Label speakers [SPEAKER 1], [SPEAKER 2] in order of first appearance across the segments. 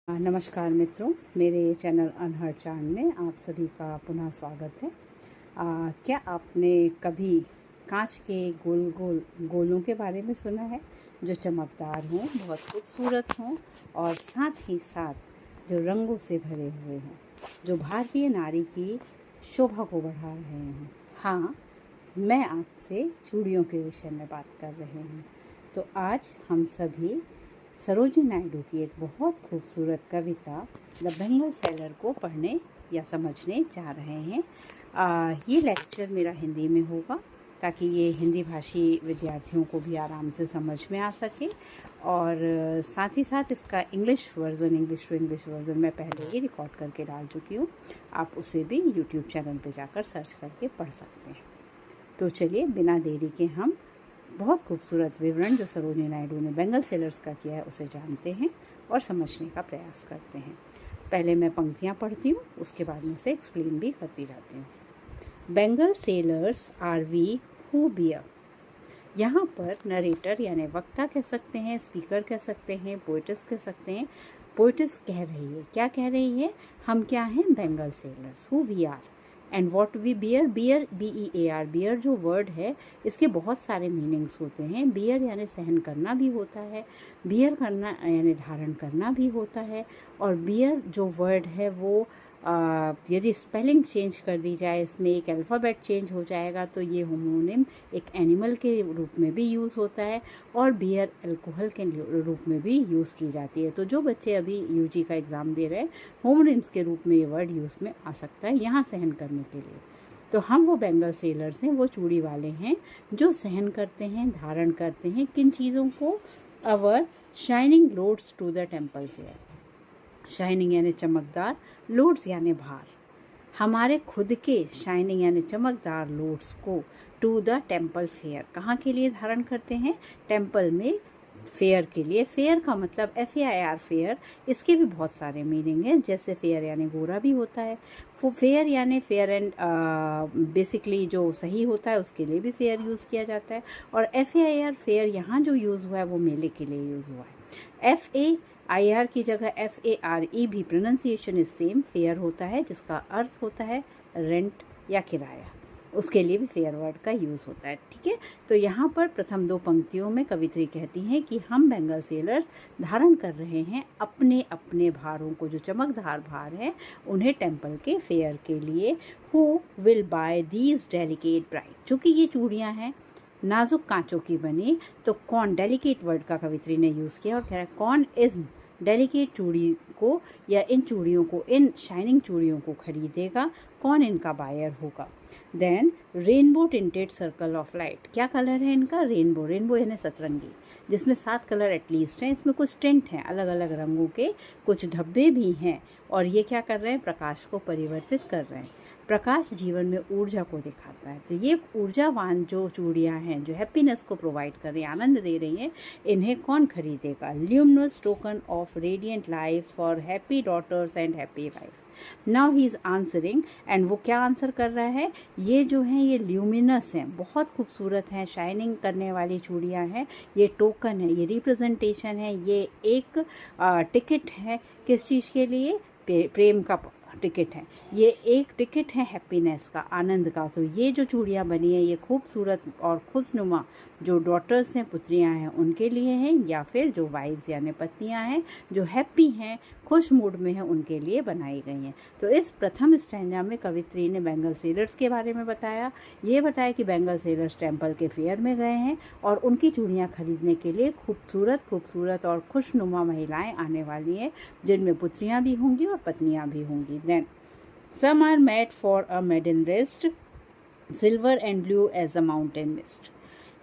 [SPEAKER 1] नमस्कार मित्रों, मेरे चैनल अनहर्ड चार्म में आप सभी का पुनः स्वागत है। क्या आपने कभी कांच के गोलों के बारे में सुना है, जो चमकदार हों, बहुत खूबसूरत हों और साथ ही साथ जो रंगों से भरे हुए हों, जो भारतीय नारी की शोभा को बढ़ा रहे हों? हाँ, मैं आपसे चूड़ियों के विषय में बात कर रही हूँ। तो आज हम सभी सरोजिनी नायडू की एक बहुत खूबसूरत कविता द बेंगल सेलर को पढ़ने या समझने जा रहे हैं। ये लेक्चर मेरा हिंदी में होगा ताकि ये हिंदी भाषी विद्यार्थियों को भी आराम से समझ में आ सके, और साथ ही साथ इसका इंग्लिश वर्ज़न मैं पहले ही रिकॉर्ड करके डाल चुकी हूँ। आप उसे भी यूट्यूब चैनल पे जाकर सर्च करके पढ़ सकते हैं। तो चलिए बिना देरी के हम बहुत खूबसूरत विवरण जो सरोजिनी नायडू ने बेंगल सेलर्स का किया है उसे जानते हैं और समझने का प्रयास करते हैं। पहले मैं पंक्तियाँ पढ़ती हूँ, उसके बाद में उसे एक्सप्लेन भी करती जाती हूँ। Bangle sellers are we who bear. यहाँ पर नरेटर यानी वक्ता कह सकते हैं, स्पीकर कह सकते हैं, पोइटस कह सकते हैं। पोइटस कह रही है, क्या कह रही है? हम क्या हैं? Bangle sellers, who we are and what we bear. Bear BEAR, bear जो वर्ड है इसके बहुत सारे मीनिंग्स होते हैं। बियर यानी सहन करना भी होता है, बियर करना यानी धारण करना भी होता है। और बियर जो वर्ड है वो यदि स्पेलिंग चेंज कर दी जाए, इसमें एक अल्फ़ाबेट चेंज हो जाएगा तो ये होमोनिम एक एनिमल के रूप में भी यूज़ होता है और बियर अल्कोहल के रूप में भी यूज़ की जाती है। तो जो बच्चे अभी UG का एग्ज़ाम दे रहे हैं, होमोनिम्स के रूप में ये वर्ड यूज़ में आ सकता है यहाँ सहन करने के लिए। तो हम वो बेंगल सेलर्स हैं, वो चूड़ी वाले हैं जो सहन करते हैं, धारण करते हैं किन चीज़ों को? Our shining loads to the temple fair. Shining यानी चमकदार, लोड्स यानी भार। हमारे खुद के शाइनिंग यानी चमकदार लोड्स को टू द टेम्पल फेयर, कहाँ के लिए धारण करते हैं? टेम्पल में, फेयर के लिए। फेयर का मतलब FAIR फेयर, इसके भी बहुत सारे मीनिंग हैं। जैसे फेयर यानी गोरा भी होता है, वो फेयर यानी फेयर एंड बेसिकली जो सही होता है उसके लिए भी फेयर यूज़ किया जाता है। और FAIR फेयर यहाँ जो यूज़ हुआ है वो मेले के लिए यूज़ हुआ है। FAIR की जगह FARE भी प्रोनाउंसिएशन इज सेम, फेयर होता है जिसका अर्थ होता है रेंट या किराया, उसके लिए भी फेयर वर्ड का यूज़ होता है। ठीक है, तो यहाँ पर प्रथम दो पंक्तियों में कवित्री कहती हैं कि हम बेंगल सेलर्स धारण कर रहे हैं अपने अपने भारों को, जो चमकदार भार हैं उन्हें टेम्पल के फेयर के लिए। Who will buy these delicate bright, चूँकि ये चूड़ियाँ हैं नाजुक कांचों की बनी, तो कौन, डेलिकेट वर्ड का कवित्री ने यूज़ किया और कह रहा है कौन इस डेलिकेट चूड़ी को या इन चूड़ियों को, इन शाइनिंग चूड़ियों को खरीदेगा, कौन इनका बायर होगा? Then rainbow tinted circle of light, क्या कलर है इनका? रेनबो, रेनबो यानी सतरंगी, जिसमें 7 कलर एटलीस्ट हैं। इसमें कुछ टिंट हैं अलग अलग रंगों के, कुछ धब्बे भी हैं, और ये क्या कर रहे हैं? प्रकाश को परिवर्तित कर रहे हैं। प्रकाश जीवन में ऊर्जा को दिखाता है, तो ये ऊर्जावान जो चूड़ियाँ हैं जो हैप्पीनेस को प्रोवाइड कर रही हैं, आनंद दे रही हैं, इन्हें कौन खरीदेगा? Luminous token of radiant life for happy daughters and happy wives. Now he is answering, एंड वो क्या आंसर कर रहा है? ये जो हैं ये ल्यूमिनस हैं, बहुत खूबसूरत हैं, शाइनिंग करने वाली चूड़ियाँ हैं। ये टोकन है, ये रिप्रेजेंटेशन है, ये एक टिकट है किस चीज़ के लिए? प्रेम का टिकट है, ये एक टिकट है हैप्पीनेस का, आनंद का। तो ये जो चूड़ियाँ बनी है ये खूबसूरत और खुशनुमा जो डॉटर्स हैं, पुत्रियाँ हैं, उनके लिए हैं, या फिर जो वाइफ्स यानी पत्नियाँ हैं जो हैप्पी हैं, खुश मूड में हैं, उनके लिए बनाई गई हैं। तो इस प्रथम स्टैंजा में कवित्री ने बेंगल सेलर्स के बारे में बताया। ये बताया कि बेंगल सेलर्स टेम्पल के फेयर में गए हैं और उनकी चूड़ियाँ खरीदने के लिए खूबसूरत और खुशनुमा महिलाएँ आने वाली हैं, जिनमें पुत्रियाँ भी होंगी और पत्नियाँ भी होंगी। Then some are made for a maiden rest, silver and blue as a mountain mist।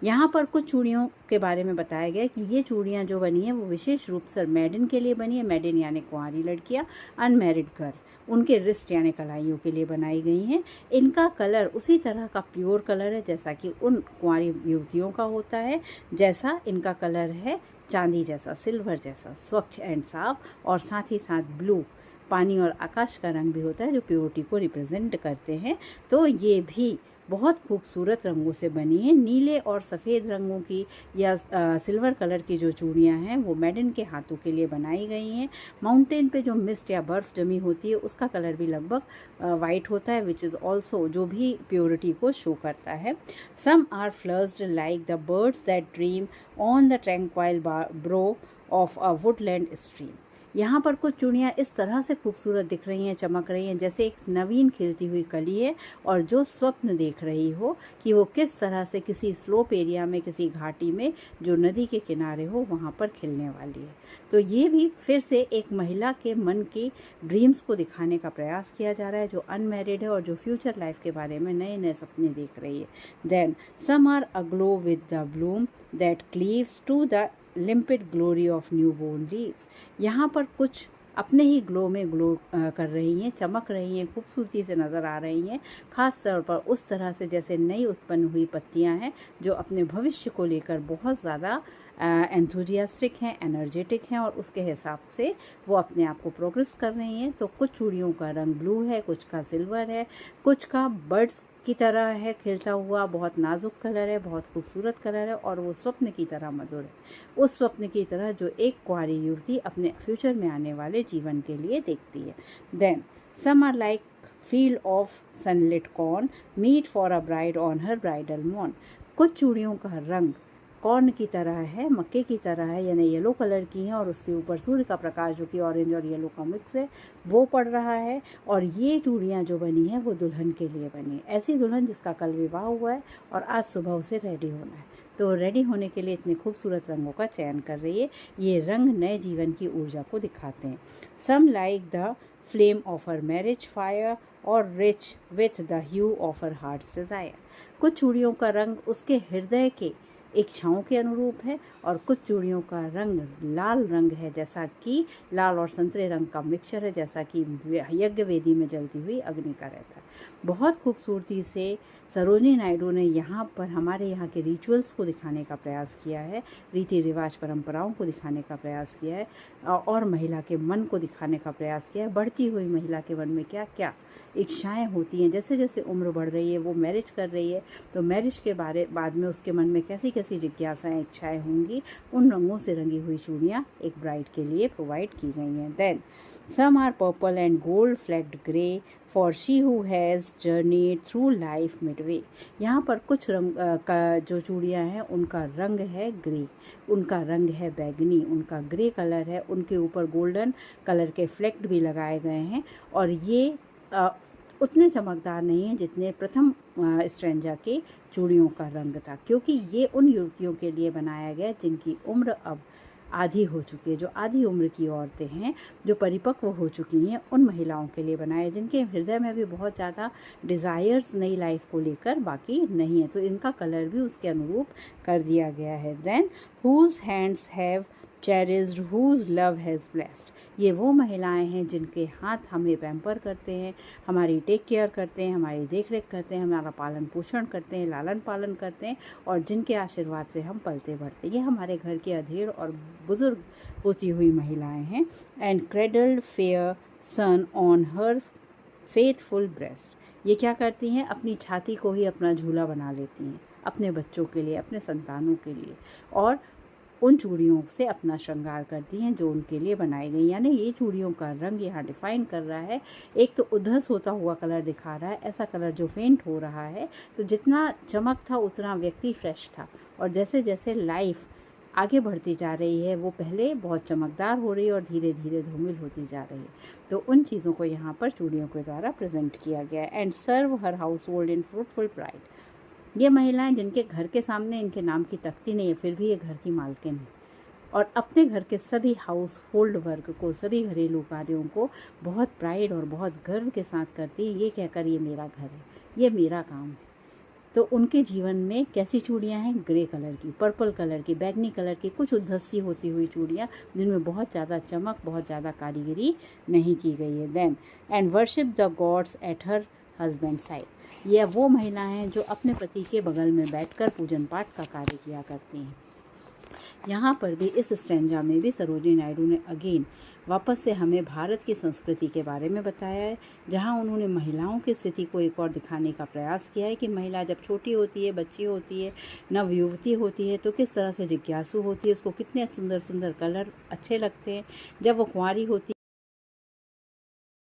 [SPEAKER 1] यहाँ पर कुछ चूड़ियों के बारे में बताया गया कि ये चूड़ियाँ जो बनी हैं वो विशेष रूप से मेडन के लिए बनी है। मेडन यानी कुंवारी लड़कियाँ, अनमैरिड गर्ल, उनके रिस्ट यानी कलाइयों के लिए बनाई गई हैं। इनका कलर उसी तरह का प्योर कलर है जैसा कि उन कुंवारी युवतियों का होता है, जैसा इनका कलर है चांदी जैसा, सिल्वर जैसा, स्वच्छ एंड साफ, और साथ ही साथ ब्लू, पानी और आकाश का रंग भी होता है जो प्योरिटी को रिप्रेजेंट करते हैं। तो ये भी बहुत खूबसूरत रंगों से बनी है। नीले और सफ़ेद रंगों की या सिल्वर कलर की जो चूड़ियाँ हैं वो मेडन के हाथों के लिए बनाई गई हैं। माउंटेन पे जो मिस्ट या बर्फ़ जमी होती है उसका कलर भी लगभग वाइट होता है, विच इज़ ऑल्सो जो भी प्योरिटी को शो करता है। Some are flushed like the birds that dream on the tranquil brow of a woodland stream. यहाँ पर कुछ चूड़ियाँ इस तरह से खूबसूरत दिख रही हैं, चमक रही हैं, जैसे एक नवीन खिलती हुई कली है और जो स्वप्न देख रही हो कि वो किस तरह से किसी स्लोप एरिया में, किसी घाटी में जो नदी के किनारे हो वहाँ पर खिलने वाली है। तो ये भी फिर से एक महिला के मन की ड्रीम्स को दिखाने का प्रयास किया जा रहा है, जो अनमैरिड है और जो फ्यूचर लाइफ के बारे में नए नए सपने देख रही है। Then some are aglow with the bloom that cleaves to the limpid glory of new born leaves. यहाँ पर कुछ अपने ही ग्लो में ग्लो कर रही हैं, चमक रही हैं, खूबसूरती से नज़र आ रही हैं, ख़ास तौर पर उस तरह से जैसे नई उत्पन्न हुई पत्तियाँ हैं जो अपने भविष्य को लेकर बहुत ज़्यादा एंथुजियास्टिक हैं, एनर्जेटिक हैं और उसके हिसाब से वो अपने आप को प्रोग्रेस कर रही हैं। तो कुछ चूड़ियों का रंग ब्लू है, कुछ का सिल्वर है, कुछ का बर्ड्स की तरह है खिलता हुआ, बहुत नाजुक कलर है, बहुत खूबसूरत कलर है और वो स्वप्न की तरह मधुर है, उस स्वप्न की तरह जो एक कुंवारी युवती अपने फ्यूचर में आने वाले जीवन के लिए देखती है। Then some are like field of sunlit corn meet for a bride on her bridal morn. कुछ चूड़ियों का रंग कॉर्न की तरह है, मक्के की तरह है, यानी येलो कलर की है और उसके ऊपर सूर्य का प्रकाश जो कि ऑरेंज और येलो का मिक्स है वो पड़ रहा है। और ये चूड़ियाँ जो बनी हैं वो दुल्हन के लिए बनी है, ऐसी दुल्हन जिसका कल विवाह हुआ है और आज सुबह उसे रेडी होना है। तो रेडी होने के लिए इतने खूबसूरत रंगों का चयन कर रही है। ये रंग नए जीवन की ऊर्जा को दिखाते हैं। Some like the flame of her marriage fire or rich with the hue of her heart's desire. कुछ चूड़ियों का रंग उसके हृदय के इच्छाओं के अनुरूप है और कुछ चूड़ियों का रंग लाल रंग है, जैसा कि लाल और संतरे रंग का मिक्सचर है, जैसा कि यज्ञ वेदी में जलती हुई अग्नि का रहता है। बहुत खूबसूरती से सरोजिनी नायडू ने यहाँ पर हमारे यहाँ के रिचुअल्स को दिखाने का प्रयास किया है, रीति रिवाज परंपराओं को दिखाने का प्रयास किया है और महिला के मन को दिखाने का प्रयास किया है। बढ़ती हुई महिला के मन में क्या क्या इच्छाएँ होती हैं, जैसे जैसे उम्र बढ़ रही है, वो मैरिज कर रही है, तो मैरिज के बाद में उसके मन में कैसी कैसी जिज्ञासाएँ, इच्छाएँ होंगी, उन रंगों से रंगी हुई चूड़ियाँ एक ब्राइड के लिए प्रोवाइड की गई हैं। Then some are purple and gold flecked grey for she who has journeyed through life midway. यहाँ पर कुछ रंग का जो चूड़ियाँ हैं उनका रंग है ग्रे, उनका रंग है बैगनी, उनका ग्रे कलर है, उनके ऊपर गोल्डन कलर के फ्लेक्ट भी लगाए गए हैं और ये उतने चमकदार नहीं हैं जितने प्रथम स्ट्रेंजा के चूड़ियों का रंग था, क्योंकि ये उन युवतियों के लिए बनाया गया जिनकी उम्र अब आधी हो चुकी है, जो आधी उम्र की औरतें हैं, जो परिपक्व हो चुकी हैं, उन महिलाओं के लिए बनाया, जिनके हृदय में भी बहुत ज़्यादा डिज़ायर्स नई लाइफ को लेकर बाकी नहीं है, तो इनका कलर भी उसके अनुरूप कर दिया गया है। Then whose hands have cherished whose love has blessed. ये वो महिलाएं हैं जिनके हाथ हमें पैम्पर करते हैं, हमारी टेक केयर करते हैं, हमारी देख रेख करते हैं, हमारा पालन पोषण करते हैं, लालन पालन करते हैं और जिनके आशीर्वाद से हम पलते बढ़ते हैं। ये हमारे घर के अधेड़ और बुजुर्ग होती हुई महिलाएं हैं। And cradled fair son on her faithful breast. ये क्या करती हैं, अपनी छाती को ही अपना झूला बना लेती हैं अपने बच्चों के लिए, अपने संतानों के लिए, और उन चूड़ियों से अपना श्रृंगार करती हैं जो उनके लिए बनाई गई। यानी ये चूड़ियों का रंग यहाँ डिफाइन कर रहा है, एक तो उद्धस होता हुआ कलर दिखा रहा है, ऐसा कलर जो फेंट हो रहा है, तो जितना चमक था उतना व्यक्ति फ्रेश था, और जैसे जैसे लाइफ आगे बढ़ती जा रही है वो पहले बहुत चमकदार हो रही है और धीरे धीरे धूमिल होती जा रही है। तो उन चीज़ों को यहाँ पर चूड़ियों के द्वारा प्रेजेंट किया गया है। And serve her household in fruitful pride. ये महिलाएं जिनके घर के सामने इनके नाम की तख्ती नहीं है, फिर भी ये घर की मालकिन है और अपने घर के सभी हाउस होल्ड वर्क को, सभी घरेलू कार्यों को बहुत प्राइड और बहुत गर्व के साथ करती है, ये कहकर ये मेरा घर है, ये मेरा काम है। तो उनके जीवन में कैसी चूड़ियाँ हैं, ग्रे कलर की, पर्पल कलर की, बैगनी कलर की, कुछ उद्धसी होती हुई चूड़ियाँ जिनमें बहुत ज़्यादा चमक, बहुत ज़्यादा कारीगरी नहीं की गई है। Then and worship the gods at her husband side. यह वो महिलाएं हैं जो अपने पति के बगल में बैठकर पूजन पाठ का कार्य किया करती हैं। यहाँ पर भी इस स्टैंजा में भी सरोजिनी नायडू ने अगेन वापस से हमें भारत की संस्कृति के बारे में बताया है, जहाँ उन्होंने महिलाओं की स्थिति को एक और दिखाने का प्रयास किया है कि महिला जब छोटी होती है, बच्ची होती है, नव युवती होती है, तो किस तरह से जिज्ञासु होती है, उसको कितने सुंदर सुंदर कलर अच्छे लगते हैं। जब वो कुंवारी होती